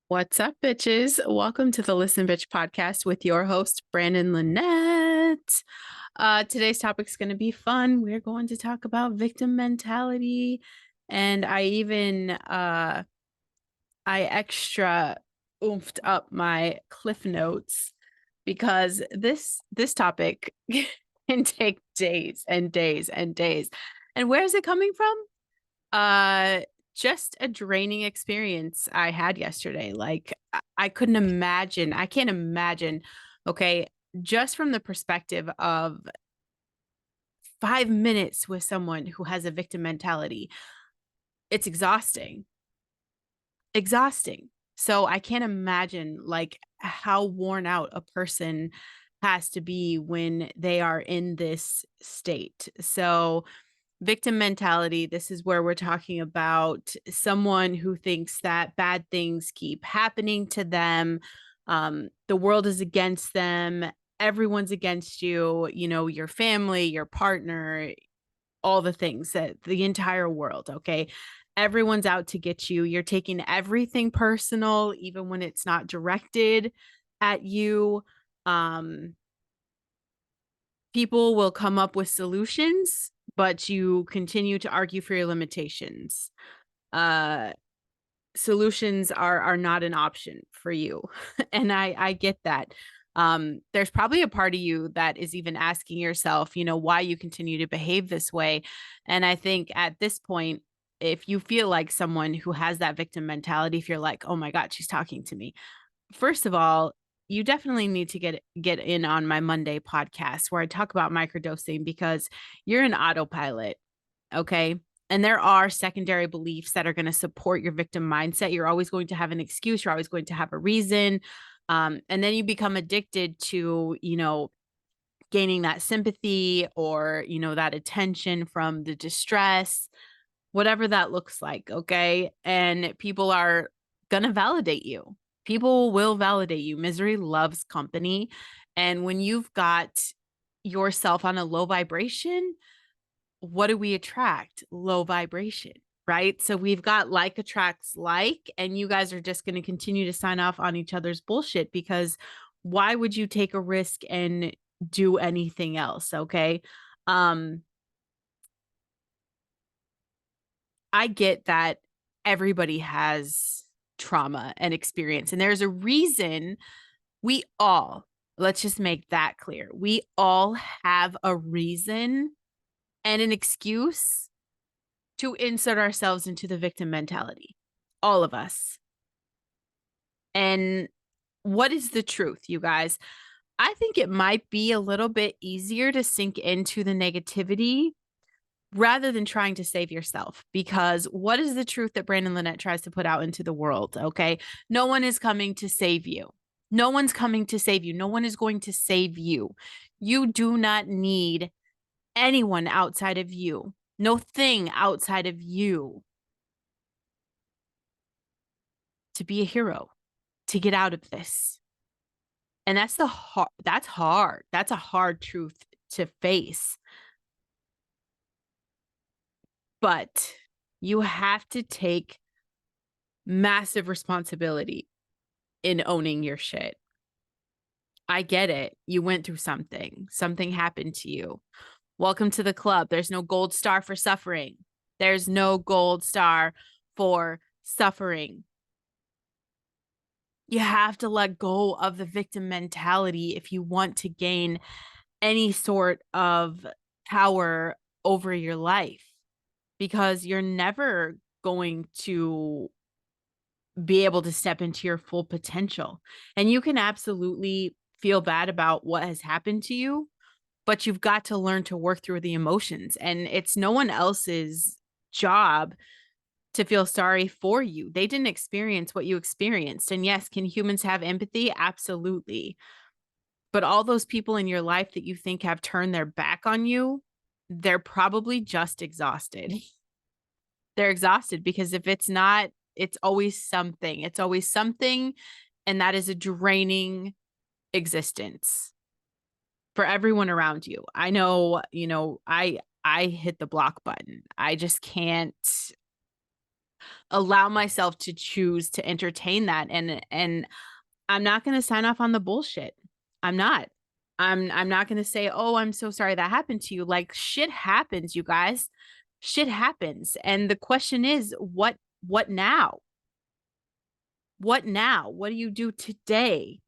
What's up, bitches? Welcome to the Listen Bitch podcast with your host, Brandon Lynette. Today's topic is going to be fun. We're going to talk about victim mentality. And I extra oomphed up my cliff notes because this topic can take days and days and days. And where is it coming from? Uh, just a draining experience I had yesterday. Like I couldn't imagine. I can't imagine. Okay, just from the perspective of 5 minutes with someone who has a victim mentality, it's exhausting. Exhausting. So I can't imagine like how worn out a person has to be when they are in this state. So victim mentality, this is where we're talking about someone who thinks that bad things keep happening to them. The world is against them. Everyone's against you, your family, your partner, all the things that the entire world. Okay. Everyone's out to get you. You're taking everything personal, even when it's not directed at you. Um, People will come up with solutions, but you continue to argue for your limitations. Uh, Solutions are not an option for you, and I get that. There's probably a part of you that is even asking yourself, why you continue to behave this way. And I think at this point, if you feel like someone who has that victim mentality, if you're like, oh my God, she's talking to me, first of all, you definitely need to get in on my Monday podcast where I talk about microdosing because you're an autopilot, okay? And there are secondary beliefs that are going to support your victim mindset. You're always going to have an excuse, you're always going to have a reason. And then you become addicted to, gaining that sympathy or, that attention from the distress, whatever that looks like, okay? And people are going to validate you. People will validate you. Misery loves company. And when you've got yourself on a low vibration, what do we attract? Low vibration, right? So we've got like attracts like, and you guys are just going to continue to sign off on each other's bullshit because why would you take a risk and do anything else? Okay. Um, I get that everybody has trauma and experience, and there's a reason we all, let's just make that clear. We all have a reason and an excuse to insert ourselves into the victim mentality. All of us. And what is the truth, you guys? I think it might be a little bit easier to sink into the negativity rather than trying to save yourself. Because what is the truth that Brandon Lynette tries to put out into the world? Okay. No one is coming to save you. No one's coming to save you. No one is going to save you. You do not need anyone outside of you, no thing outside of you to be a hero, to get out of this. And that's hard. That's a hard truth to face. But you have to take massive responsibility in owning your shit. I get it. You went through something. Something happened to you. Welcome to the club. There's no gold star for suffering. There's no gold star for suffering. You have to let go of the victim mentality if you want to gain any sort of power over your life because you're never going to be able to step into your full potential. And you can absolutely feel bad about what has happened to you, but you've got to learn to work through the emotions. And it's no one else's job to feel sorry for you. They didn't experience what you experienced. And yes, can humans have empathy? Absolutely. But all those people in your life that you think have turned their back on you, they're probably just exhausted. They're exhausted because if it's not, it's always something. It's always something. And that is a draining existence for everyone around you. I know, I hit the block button. I just can't. allow myself to choose to entertain that. And I'm not going to sign off on the bullshit. I'm not. I'm not going to say, "Oh, I'm so sorry that happened to you." Like, shit happens, you guys. Shit happens. And the question is, what now? What now? What do you do today?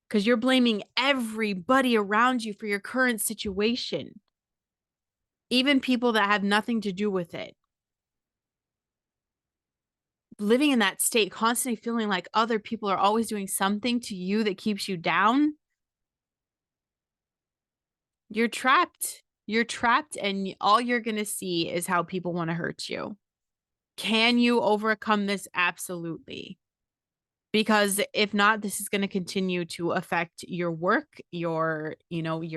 Because you're blaming everybody around you for your current situation, even people that have nothing to do with it. Living in that state, constantly feeling like other people are always doing something to you that keeps you down, you're trapped. You're trapped, and all you're going to see is how people want to hurt you. Can you overcome this? Absolutely. Because if not, this is going to continue to affect your work, your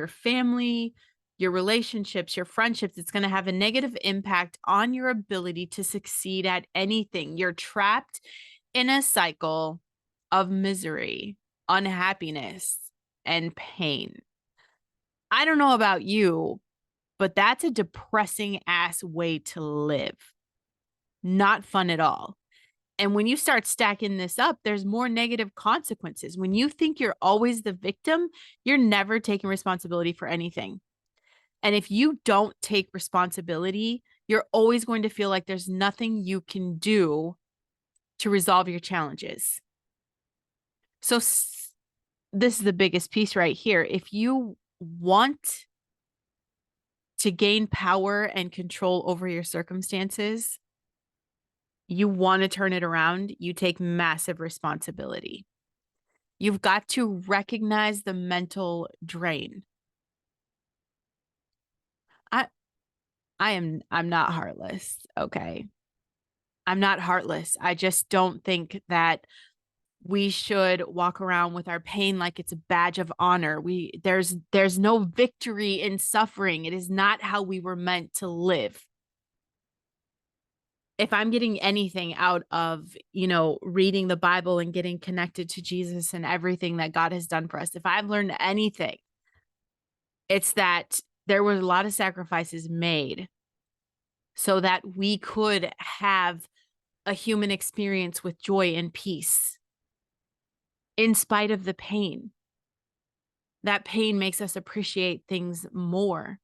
family, your relationships, your friendships. It's going to have a negative impact on your ability to succeed at anything. You're trapped in a cycle of misery, unhappiness, and pain. I don't know about you, but that's a depressing ass way to live. Not fun at all. And when you start stacking this up, there's more negative consequences. When you think you're always the victim, you're never taking responsibility for anything. And if you don't take responsibility, you're always going to feel like there's nothing you can do to resolve your challenges. So this is the biggest piece right here. If you want to gain power and control over your circumstances, you want to turn it around, you take massive responsibility. You've got to recognize the mental drain. I'm not heartless, okay? I'm not heartless. I just don't think that we should walk around with our pain like it's a badge of honor. There's no victory in suffering. It is not how we were meant to live. If I'm getting anything out of, reading the Bible and getting connected to Jesus and everything that God has done for us, if I've learned anything, it's that there were a lot of sacrifices made so that we could have a human experience with joy and peace in spite of the pain. That pain makes us appreciate things more.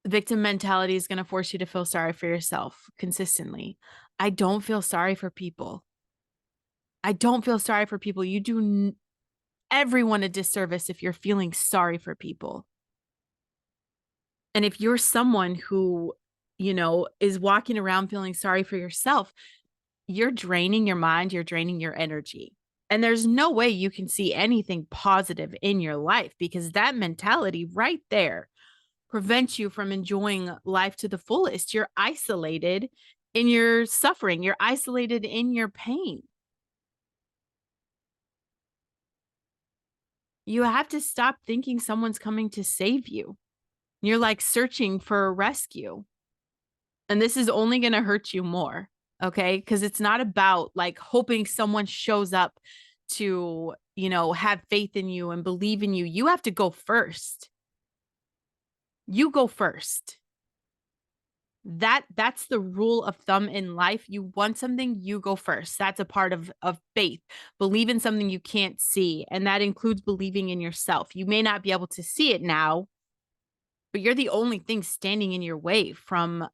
Victim mentality is going to force you to feel sorry for yourself consistently. I don't feel sorry for people. I don't feel sorry for people. You do everyone a disservice if you're feeling sorry for people. And if you're someone who, is walking around feeling sorry for yourself, you're draining your mind, you're draining your energy. And there's no way you can see anything positive in your life because that mentality right there prevents you from enjoying life to the fullest. You're isolated in your suffering, you're isolated in your pain. You have to stop thinking someone's coming to save you. You're like searching for a rescue. And this is only going to hurt you more. Okay. Because it's not about like hoping someone shows up to, have faith in you and believe in you. You have to go first. You go first. That's the rule of thumb in life. You want something, you go first. That's a part of faith. Believe in something you can't see. And that includes believing in yourself. You may not be able to see it now, but you're the only thing standing in your way from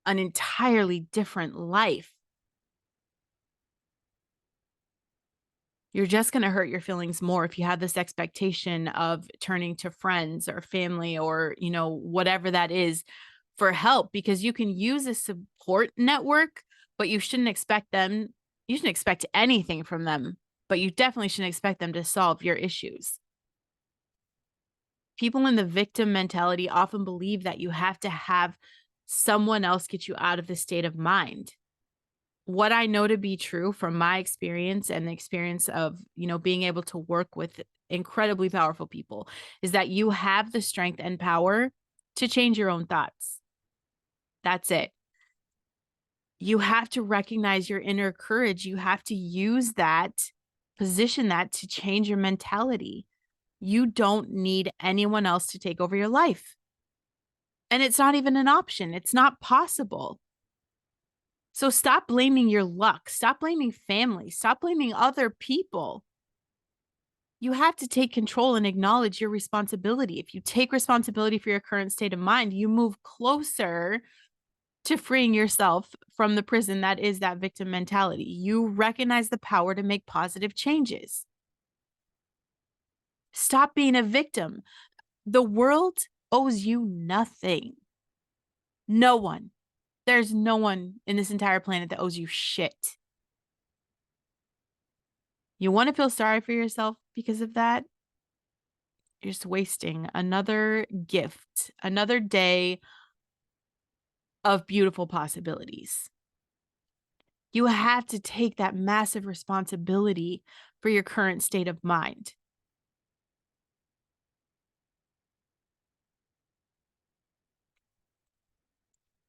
an entirely different life. You're just going to hurt your feelings more if you have this expectation of turning to friends or family or, whatever that is for help, because you can use a support network, but you shouldn't expect anything from them, but you definitely shouldn't expect them to solve your issues. People in the victim mentality often believe that you have to have someone else get you out of the state of mind. What I know to be true from my experience and the experience of, being able to work with incredibly powerful people is that you have the strength and power to change your own thoughts. That's it. You have to recognize your inner courage. You have to use that, position that to change your mentality. You don't need anyone else to take over your life. And it's not even an option. It's not possible. So stop blaming your luck. Stop blaming family. Stop blaming other people. You have to take control and acknowledge your responsibility. If you take responsibility for your current state of mind, you move closer to freeing yourself from the prison that is that victim mentality. You recognize the power to make positive changes. Stop being a victim. The world owes you nothing. No one. There's no one in this entire planet that owes you shit. You want to feel sorry for yourself because of that? You're just wasting another gift, another day of beautiful possibilities. You have to take that massive responsibility for your current state of mind.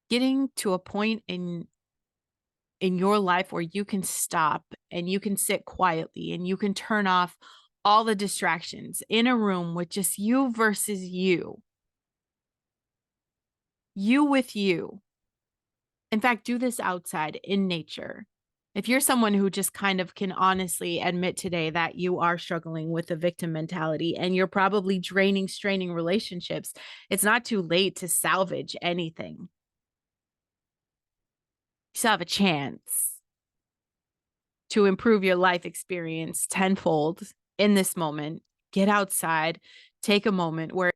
Getting to a point in your life where you can stop and you can sit quietly and you can turn off all the distractions in a room with just you versus you. You with you. In fact, do this outside in nature. If you're someone who just kind of can honestly admit today that you are struggling with a victim mentality and you're probably draining, straining relationships, it's not too late to salvage anything. You still have a chance to improve your life experience tenfold in this moment. Get outside, take a moment where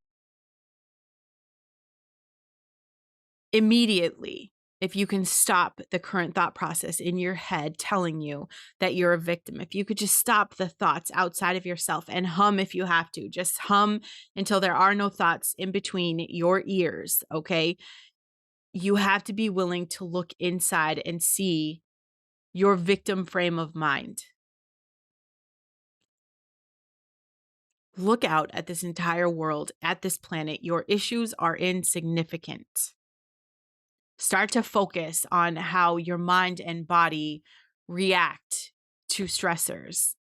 immediately, if you can stop the current thought process in your head telling you that you're a victim, if you could just stop the thoughts outside of yourself and hum if you have to, just hum until there are no thoughts in between your ears, okay? You have to be willing to look inside and see your victim frame of mind. Look out at this entire world, at this planet. Your issues are insignificant. Start to focus on how your mind and body react to stressors,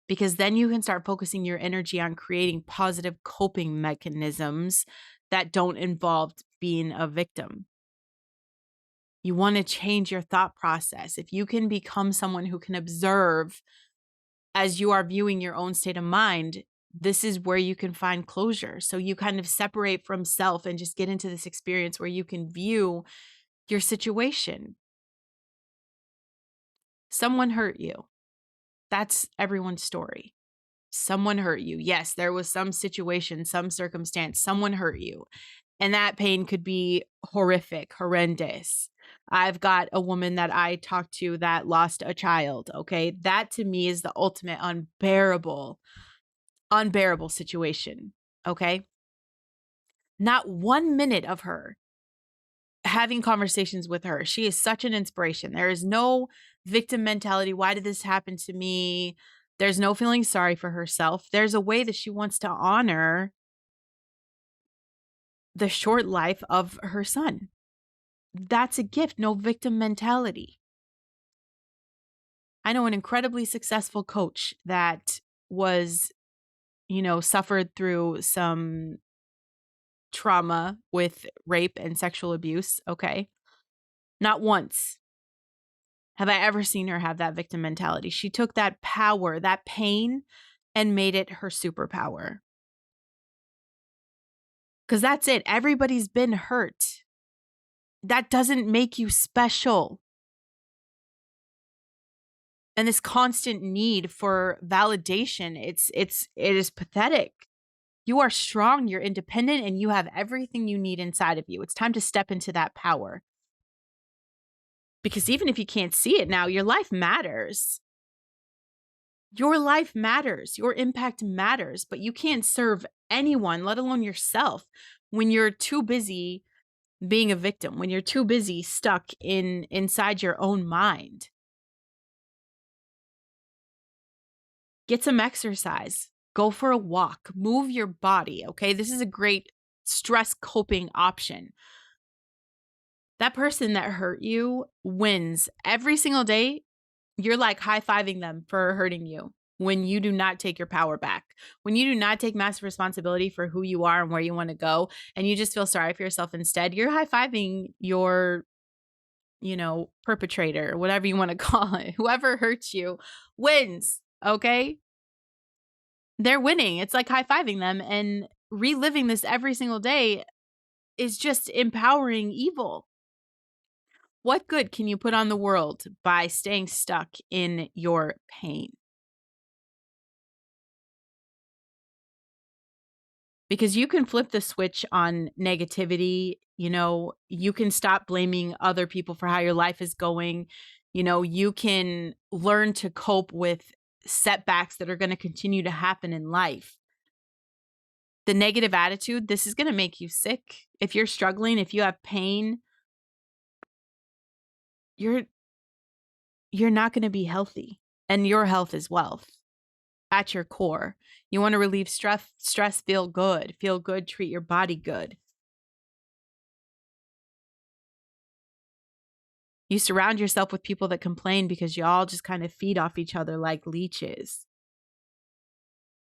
because then you can start focusing your energy on creating positive coping mechanisms that don't involve being a victim. You want to change your thought process. If you can become someone who can observe as you are viewing your own state of mind, this is where you can find closure. So you kind of separate from self and just get into this experience where you can view your situation. Someone hurt you. That's everyone's story. Someone hurt you. Yes, there was some situation, some circumstance, someone hurt you. And that pain could be horrific, horrendous. I've got a woman that I talked to that lost a child. Okay. That to me is the ultimate unbearable situation. Okay. Not 1 minute of her having conversations with her. She is such an inspiration. There is no victim mentality. Why did this happen to me? There's no feeling sorry for herself. There's a way that she wants to honor the short life of her son. That's a gift. No victim mentality. I know an incredibly successful coach that was, suffered through some trauma with rape and sexual abuse. Okay. Not once have I ever seen her have that victim mentality. She took that power, that pain, and made it her superpower. Because that's it. Everybody's been hurt. That doesn't make you special. And this constant need for validation, it is pathetic. You are strong, you're independent, and you have everything you need inside of you. It's time to step into that power. Because even if you can't see it now, your life matters. Your life matters. Your impact matters, but you can't serve anyone, let alone yourself, when you're too busy being a victim, when you're too busy stuck inside your own mind. Get some exercise. Go for a walk. Move your body, okay? This is a great stress coping option. That person that hurt you wins every single day. You're like high-fiving them for hurting you when you do not take your power back. When you do not take massive responsibility for who you are and where you want to go, and you just feel sorry for yourself instead, you're high-fiving your perpetrator, whatever you want to call it, whoever hurts you wins. Okay. They're winning. It's like high-fiving them, and reliving this every single day is just empowering evil. What good can you put on the world by staying stuck in your pain? Because you can flip the switch on negativity. You can stop blaming other people for how your life is going. You can learn to cope with setbacks that are going to continue to happen in life. The negative attitude, this is going to make you sick. If you're struggling, if you have pain, you're not going to be healthy. And your health is wealth at your core. You want to relieve stress, feel good, treat your body good. You surround yourself with people that complain because you all just kind of feed off each other like leeches.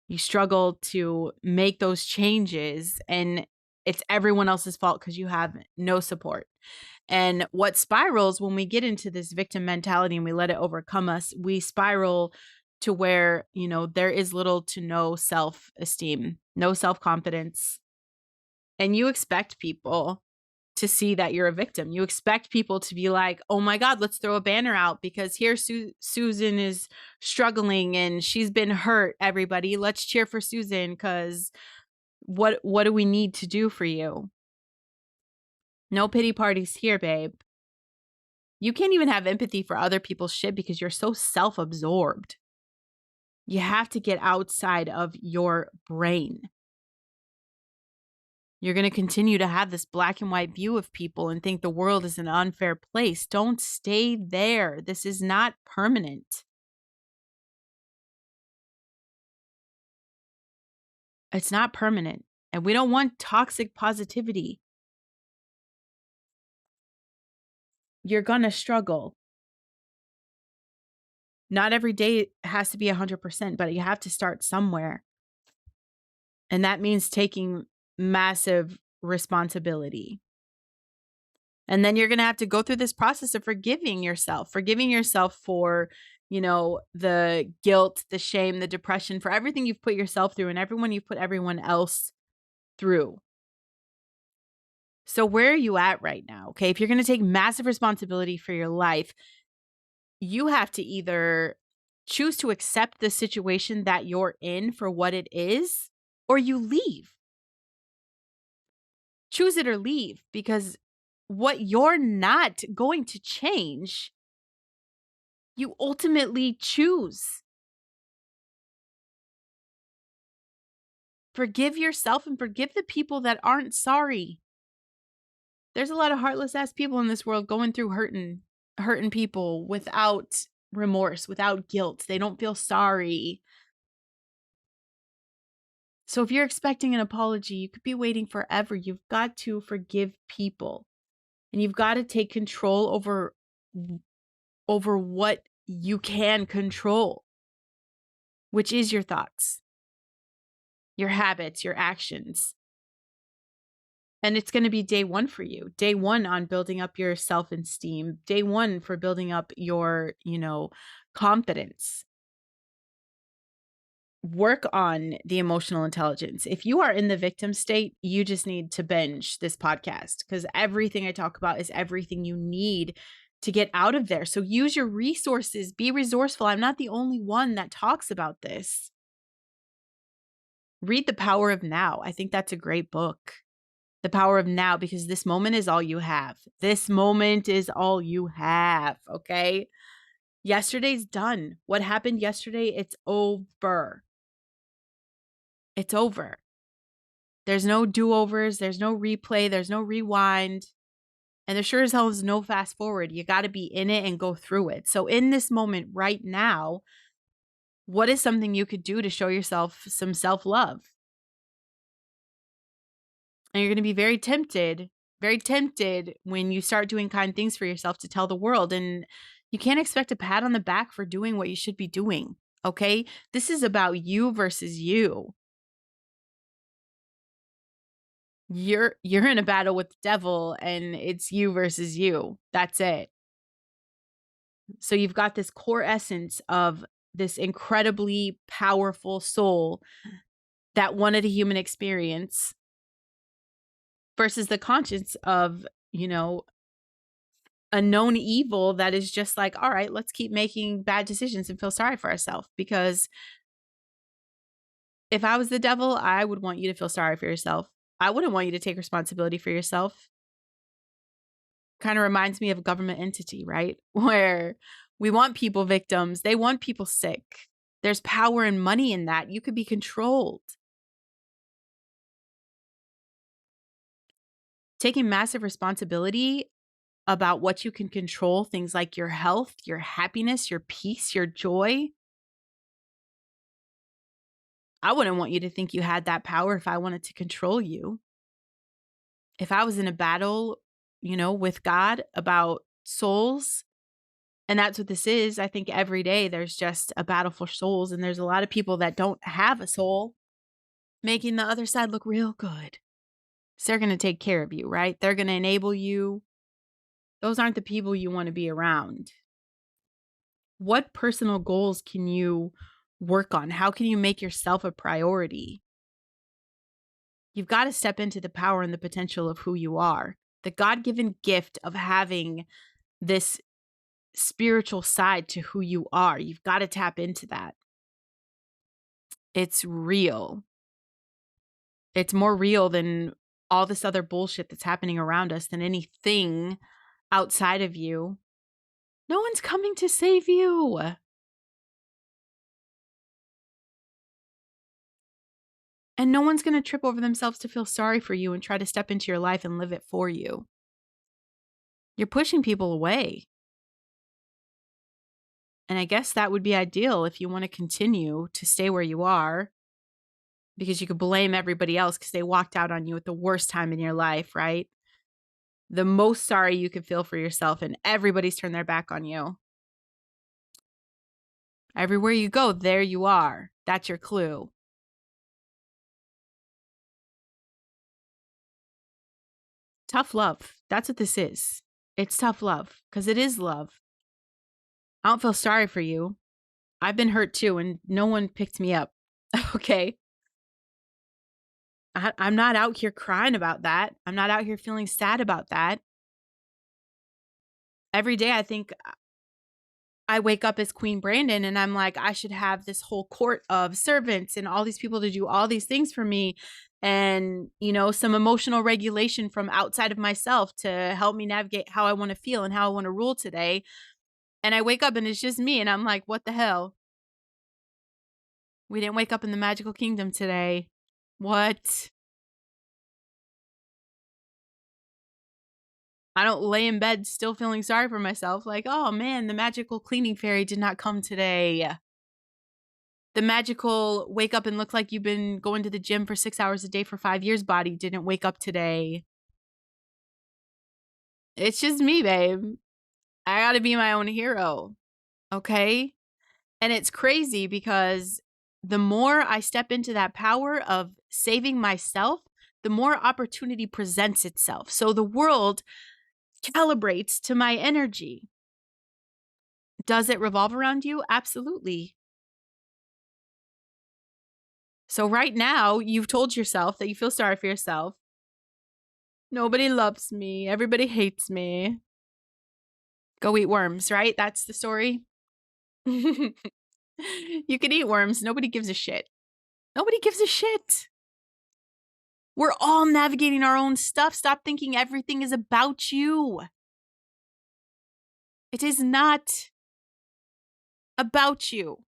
You struggle to make those changes, and it's everyone else's fault because you have no support. And what spirals when we get into this victim mentality and we let it overcome us, we spiral to where, there is little to no self-esteem, no self-confidence. And you expect people to see that you're a victim. You expect people to be like, oh my God, let's throw a banner out because here Susan is struggling and she's been hurt, everybody. Let's cheer for Susan because what do we need to do for you? No pity parties here, babe. You can't even have empathy for other people's shit because you're so self-absorbed. You have to get outside of your brain. You're going to continue to have this black and white view of people and think the world is an unfair place. Don't stay there. This is not permanent. It's not permanent. And we don't want toxic positivity. You're going to struggle. Not every day has to be 100%, but you have to start somewhere. And that means taking massive responsibility. And then you're going to have to go through this process of forgiving yourself for, the guilt, the shame, the depression, for everything you've put yourself through and you've put everyone else through. So where are you at right now? Okay. If you're going to take massive responsibility for your life, you have to either choose to accept the situation that you're in for what it is, or you leave. Choose it or leave, because what you're not going to change, you ultimately choose. Forgive yourself and forgive the people that aren't sorry. There's a lot of heartless ass people in this world going through hurting people without remorse, without guilt. They don't feel sorry. So if you're expecting an apology, you could be waiting forever. You've got to forgive people. And you've got to take control over what you can control, which is your thoughts, your habits, your actions. And it's going to be day one for you. Day one on building up your self-esteem. Day one for building up your, confidence. Work on the emotional intelligence. If you are in the victim state, you just need to binge this podcast, because everything I talk about is everything you need to get out of there. So use your resources, be resourceful. I'm not the only one that talks about this. Read The Power of Now. I think that's a great book. The Power of Now, because this moment is all you have. This moment is all you have, okay? Yesterday's done. What happened yesterday, it's over. It's over. There's no do-overs. There's no replay. There's no rewind. And there sure as hell is no fast forward. You got to be in it and go through it. So in this moment right now, what is something you could do to show yourself some self-love? And you're going to be very tempted when you start doing kind things for yourself to tell the world. And you can't expect a pat on the back for doing what you should be doing. Okay? This is about you versus you. You're in a battle with the devil, and it's you versus you. That's it. So you've got this core essence of this incredibly powerful soul that wanted a human experience versus the conscience of, you know, a known evil that is just like, all right, let's keep making bad decisions and feel sorry for ourselves. Because if I was the devil, I would want you to feel sorry for yourself. I wouldn't want you to take responsibility for yourself. Kind of reminds me of a government entity, right? Where we want people victims, they want people sick. There's power and money in that. You could be controlled. Taking massive responsibility about what you can control, things like your health, your happiness, your peace, your joy. I wouldn't want you to think you had that power if I wanted to control you. If I was in a battle, you know, with God about souls, and that's what this is. I think every day there's just a battle for souls, and there's a lot of people that don't have a soul making the other side look real good. So they're going to take care of you, right? They're going to enable you. Those aren't the people you want to be around. What personal goals can you work on? How can you make yourself a priority? You've got to step into the power and the potential of who you are. The God-given gift of having this spiritual side to who you are. You've got to tap into that. It's real. It's more real than all this other bullshit that's happening around us, than anything outside of you. No one's coming to save you. And no one's going to trip over themselves to feel sorry for you and try to step into your life and live it for you. You're pushing people away. And I guess that would be ideal if you want to continue to stay where you are, because you could blame everybody else because they walked out on you at the worst time in your life, right? The most sorry you could feel for yourself, and everybody's turned their back on you. Everywhere you go, there you are. That's your clue. Tough love. That's what this is. It's tough love because it is love. I don't feel sorry for you. I've been hurt too, and no one picked me up. Okay. I'm not out here crying about that. I'm not out here feeling sad about that. Every day I think I wake up as Queen Brandon and I'm like, I should have this whole court of servants and all these people to do all these things for me. And, you know, some emotional regulation from outside of myself to help me navigate how I want to feel and how I want to rule today. And I wake up and it's just me. And I'm like, what the hell? We didn't wake up in the magical kingdom today. What? I don't lay in bed still feeling sorry for myself. Like, oh man, the magical cleaning fairy did not come today. The magical wake up and look like you've been going to the gym for 6 hours a day for 5 years body didn't wake up today. It's just me, babe. I gotta be my own hero. Okay? And it's crazy because the more I step into that power of saving myself, the more opportunity presents itself. So the world calibrates to my energy. Does it revolve around you? Absolutely. So right now, you've told yourself that you feel sorry for yourself. Nobody loves me. Everybody hates me. Go eat worms, right? That's the story. You can eat worms. Nobody gives a shit. Nobody gives a shit. We're all navigating our own stuff. Stop thinking everything is about you. It is not about you.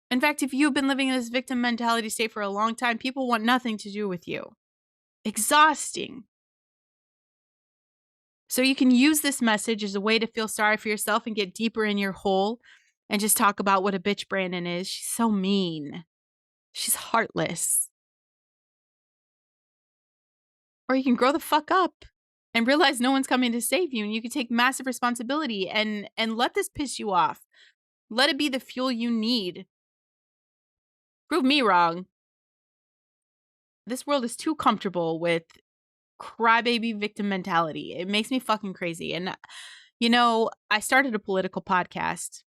In fact, if you've been living in this victim mentality state for a long time, people want nothing to do with you. Exhausting. So you can use this message as a way to feel sorry for yourself and get deeper in your hole and just talk about what a bitch Brandon is. She's so mean. She's heartless. Or you can grow the fuck up and realize no one's coming to save you, and you can take massive responsibility and let this piss you off. Let it be the fuel you need. Prove me wrong. This world is too comfortable with crybaby victim mentality. It makes me fucking crazy. And I started a political podcast,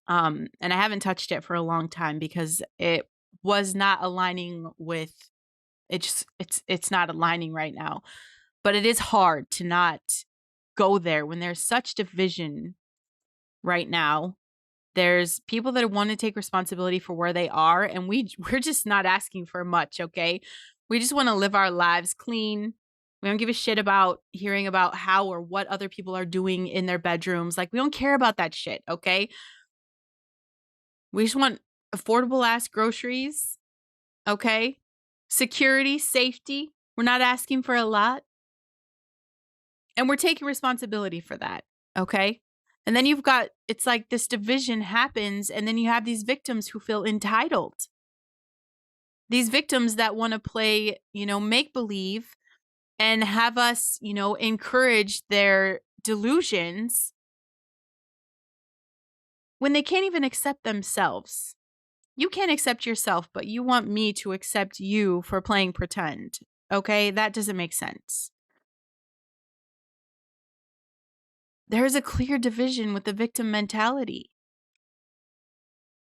and I haven't touched it for a long time because it was not aligning with it's not aligning right now. But it is hard to not go there when there's such division right now. There's people that want to take responsibility for where they are, and we're just not asking for much, okay? We just want to live our lives clean. We don't give a shit about hearing about how or what other people are doing in their bedrooms. Like, we don't care about that shit, okay? We just want affordable ass groceries, okay? Security, safety. We're not asking for a lot. And we're taking responsibility for that, okay? And then it's like this division happens, and then you have these victims who feel entitled. These victims that want to play, make believe and have us, encourage their delusions when they can't even accept themselves. You can't accept yourself, but you want me to accept you for playing pretend. Okay? That doesn't make sense. There's a clear division with the victim mentality.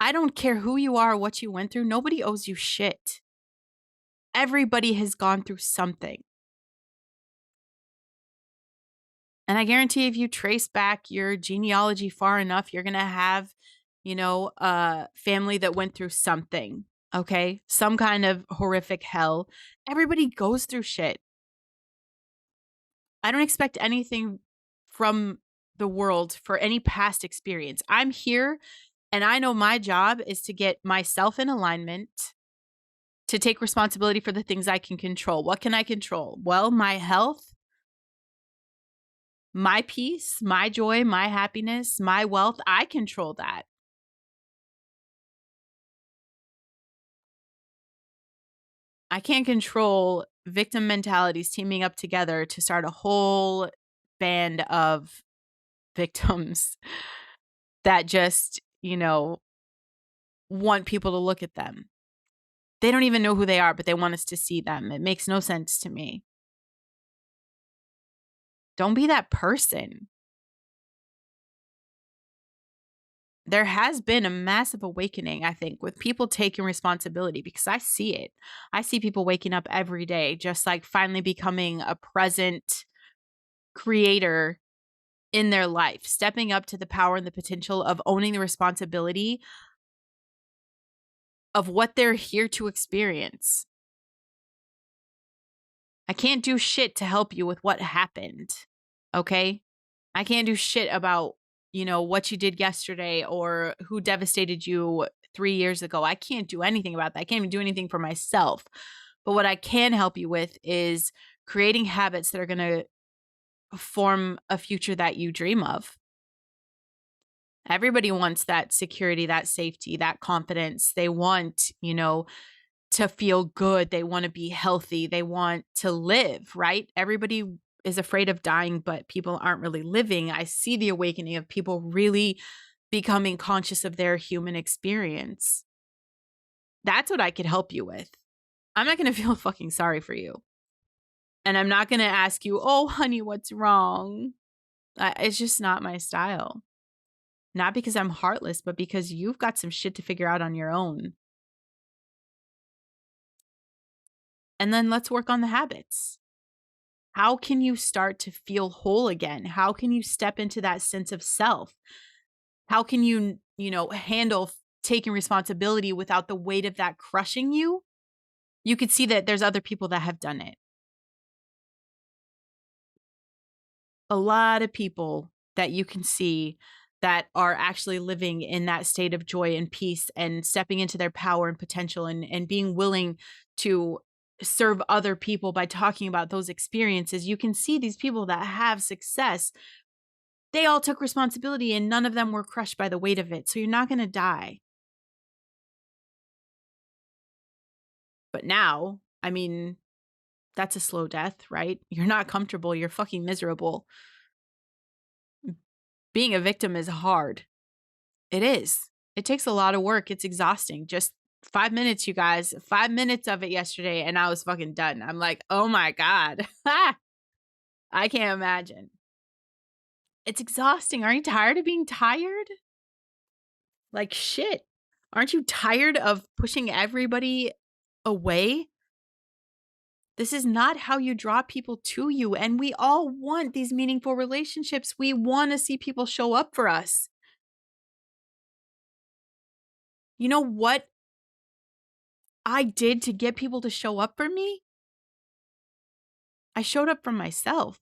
I don't care who you are or what you went through. Nobody owes you shit. Everybody has gone through something. And I guarantee if you trace back your genealogy far enough, you're going to have, a family that went through something, okay? Some kind of horrific hell. Everybody goes through shit. I don't expect anything from the world for any past experience. I'm here, and I know my job is to get myself in alignment, to take responsibility for the things I can control. What can I control? Well, my health, my peace, my joy, my happiness, my wealth. I control that. I can't control victim mentalities teaming up together to start a whole band of victims that just, want people to look at them. They don't even know who they are, but they want us to see them. It makes no sense to me. Don't be that person. There has been a massive awakening, I think, with people taking responsibility because I see it. I see people waking up every day, just like finally becoming a present creator in their life, stepping up to the power and the potential of owning the responsibility of what they're here to experience. I can't do shit to help you with what happened. Okay? I can't do shit about, what you did yesterday or who devastated you 3 years ago. I can't do anything about that. I can't even do anything for myself. But what I can help you with is creating habits that are going to form a future that you dream of. Everybody wants that security, that safety, that confidence. They want, to feel good. They want to be healthy. They want to live, right? Everybody is afraid of dying, but people aren't really living. I see the awakening of people really becoming conscious of their human experience. That's what I could help you with. I'm not going to feel fucking sorry for you. And I'm not going to ask you, oh, honey, what's wrong? It's just not my style. Not because I'm heartless, but because you've got some shit to figure out on your own. And then let's work on the habits. How can you start to feel whole again? How can you step into that sense of self? How can you, handle taking responsibility without the weight of that crushing you? You could see that there's other people that have done it. A lot of people that you can see that are actually living in that state of joy and peace and stepping into their power and potential and being willing to serve other people by talking about those experiences. You can see these people that have success. They all took responsibility and none of them were crushed by the weight of it. So you're not going to die. But now, I mean, that's a slow death, right? You're not comfortable. You're fucking miserable. Being a victim is hard. It is. It takes a lot of work. It's exhausting. Just 5 minutes, you guys. 5 minutes of it yesterday, and I was fucking done. I'm like, oh my God. I can't imagine. It's exhausting. Aren't you tired of being tired? Like shit. Aren't you tired of pushing everybody away? This is not how you draw people to you. And we all want these meaningful relationships. We want to see people show up for us. You know what I did to get people to show up for me? I showed up for myself.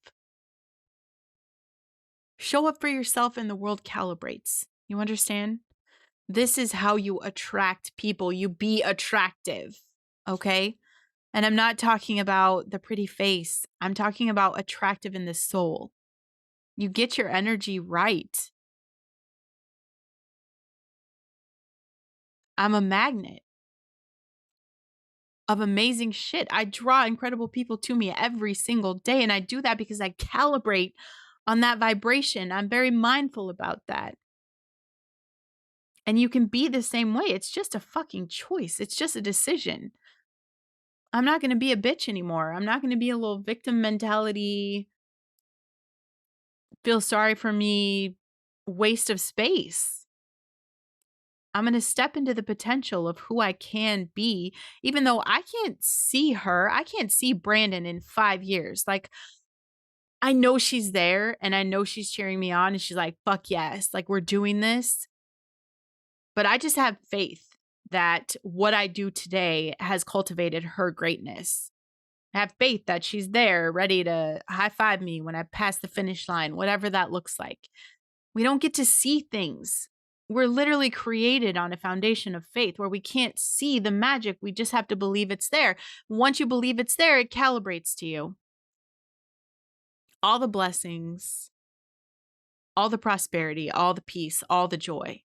Show up for yourself and the world calibrates. You understand? This is how you attract people. You be attractive. Okay? And I'm not talking about the pretty face. I'm talking about attractive in the soul. You get your energy right. I'm a magnet of amazing shit. I draw incredible people to me every single day. And I do that because I calibrate on that vibration. I'm very mindful about that. And you can be the same way. It's just a fucking choice. It's just a decision. I'm not going to be a bitch anymore. I'm not going to be a little victim mentality, feel sorry for me, waste of space. I'm going to step into the potential of who I can be, even though I can't see her. I can't see Brandon in 5 years. Like, I know she's there and I know she's cheering me on and she's like, fuck yes, like we're doing this. But I just have faith that what I do today has cultivated her greatness. I have faith that she's there ready to high five me when I pass the finish line, whatever that looks like. We don't get to see things. We're literally created on a foundation of faith where we can't see the magic. We just have to believe it's there. Once you believe it's there, it calibrates to you. All the blessings, all the prosperity, all the peace, all the joy.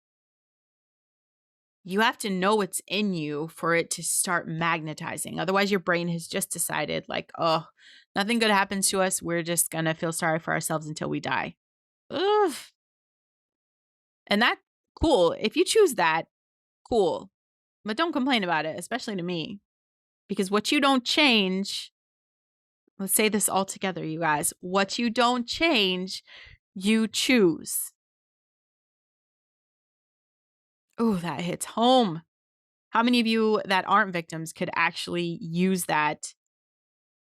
You have to know it's in you for it to start magnetizing. Otherwise, your brain has just decided like, oh, nothing good happens to us. We're just going to feel sorry for ourselves until we die. Ugh. And that's cool. If you choose that, cool. But don't complain about it, especially to me. Because what you don't change, let's say this all together, you guys. What you don't change, you choose. Oh, that hits home. How many of you that aren't victims could actually use that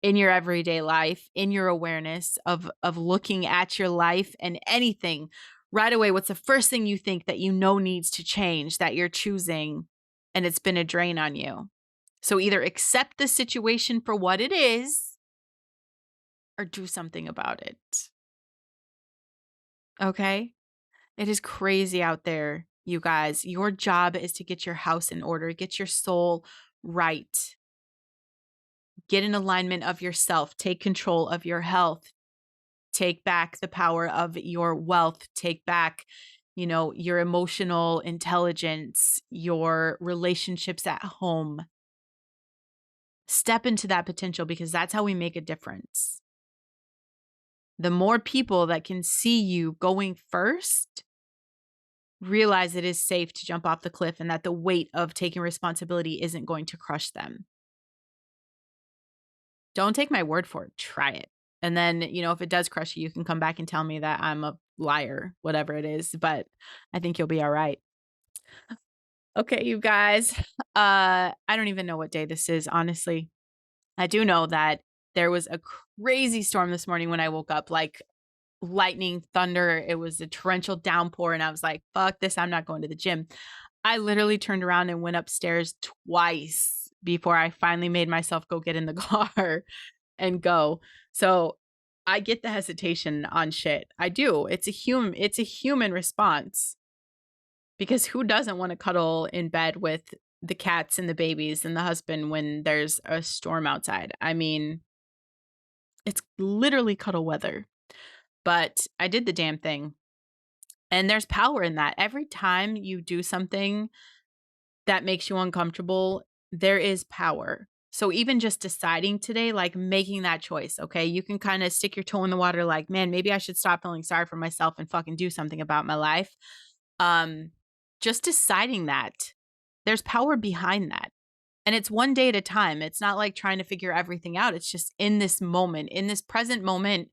in your everyday life, in your awareness of looking at your life and anything right away? What's the first thing you think that you know needs to change that you're choosing and it's been a drain on you? So either accept the situation for what it is or do something about it. Okay? It is crazy out there, you guys. Your job is to get your house in order, get your soul right. Get in alignment of yourself, take control of your health, take back the power of your wealth, take back, your emotional intelligence, your relationships at home. Step into that potential because that's how we make a difference. The more people that can see you going first, realize it is safe to jump off the cliff and that the weight of taking responsibility isn't going to crush them. Don't take my word for it. Try it. And then, if it does crush you, you can come back and tell me that I'm a liar, whatever it is. But I think you'll be all right. Okay, you guys. I don't even know what day this is, honestly. I do know that there was a crazy storm this morning when I woke up, like lightning, thunder. It was a torrential downpour. And I was like, fuck this. I'm not going to the gym. I literally turned around and went upstairs twice before I finally made myself go get in the car and go. So I get the hesitation on shit. I do. It's a human response. Because who doesn't want to cuddle in bed with the cats and the babies and the husband when there's a storm outside? I mean, it's literally cuddle weather. But I did the damn thing. And there's power in that. Every time you do something that makes you uncomfortable, there is power. So even just deciding today, like making that choice, okay, you can kind of stick your toe in the water like, man, maybe I should stop feeling sorry for myself and fucking do something about my life. Just deciding that, there's power behind that. And it's one day at a time. It's not like trying to figure everything out. It's just in this moment, in this present moment,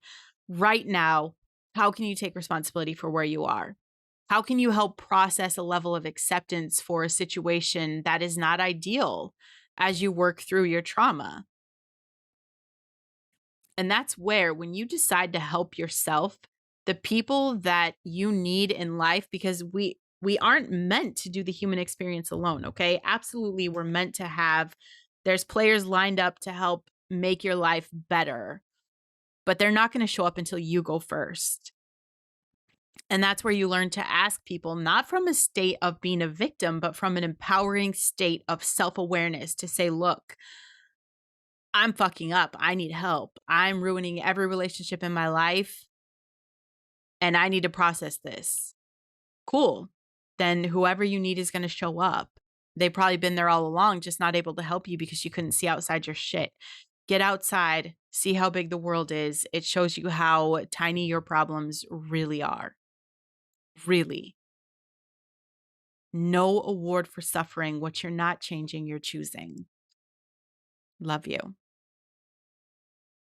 right now, How can you take responsibility for where you are? How can you help process a level of acceptance for a situation that is not ideal as you work through your trauma? And that's where, when you decide to help yourself, the people that you need in life, because we aren't meant to do the human experience alone, okay? Absolutely, we're meant to have there's players lined up to help make your life better, but they're not going to show up until you go first. And that's where you learn to ask people, not from a state of being a victim, but from an empowering state of self awareness to say, look, I'm fucking up. I need help. I'm ruining every relationship in my life and I need to process this. Cool. Then whoever you need is going to show up. They've probably been there all along, just not able to help you because you couldn't see outside your shit. Get outside, see how big the world is. It shows you how tiny your problems really are. Really. No award for suffering. What you're not changing, you're choosing. Love you.